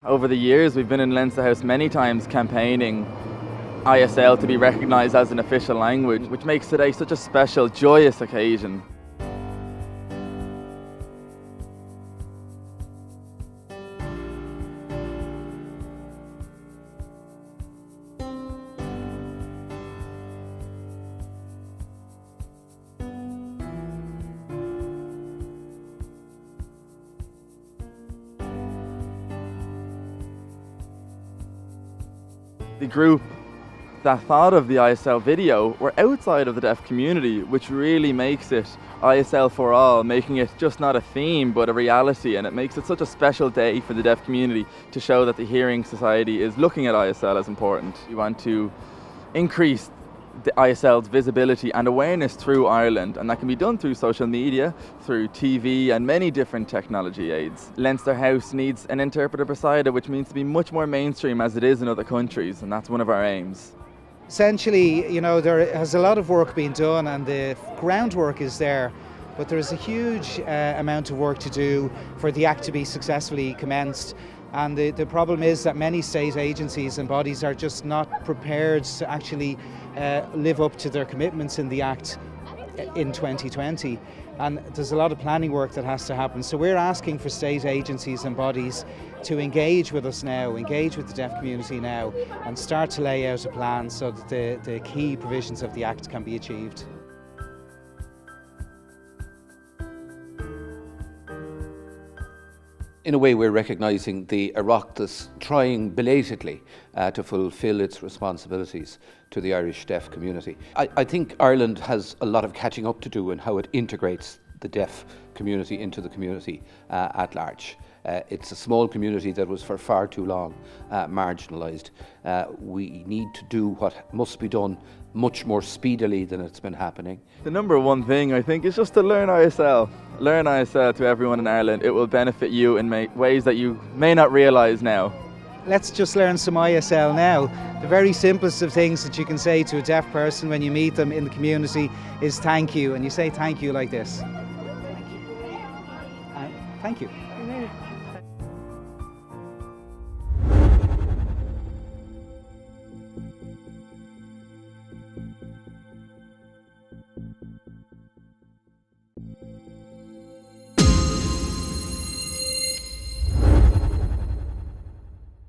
Over the years, we've been in Leinster House many times campaigning ISL to be recognised as an official language, which makes today such a special, joyous occasion. The group that thought of the ISL video were outside of the deaf community, which really makes it ISL for all, making it just not a theme but a reality, and it makes it such a special day for the deaf community to show that the Hearing Society is looking at ISL as important. We want to increase the ISL's visibility and awareness through Ireland, and that can be done through social media, through TV and many different technology aids. Leinster House needs an interpreter beside it, which means to be much more mainstream as it is in other countries, and that's one of our aims. Essentially, there has a lot of work being done and the groundwork is there, but there is a huge amount of work to do for the Act to be successfully commenced. And the problem is that many state agencies and bodies are just not prepared to actually live up to their commitments in the Act in 2020. And there's a lot of planning work that has to happen. So we're asking for state agencies and bodies to engage with us now, engage with the deaf community now, and start to lay out a plan so that the key provisions of the Act can be achieved. In a way, we're recognising the Oireachtas trying belatedly to fulfil its responsibilities to the Irish deaf community. I think Ireland has a lot of catching up to do in how it integrates the deaf community into the community at large. It's a small community that was for far too long marginalised. We need to do what must be done much more speedily than it's been happening. The number one thing, I think, is just to learn ISL. Learn ISL to everyone in Ireland. It will benefit you in ways that you may not realise now. Let's just learn some ISL now. The very simplest of things that you can say to a deaf person when you meet them in the community is thank you, and you say thank you like this. Thank you. Thank you.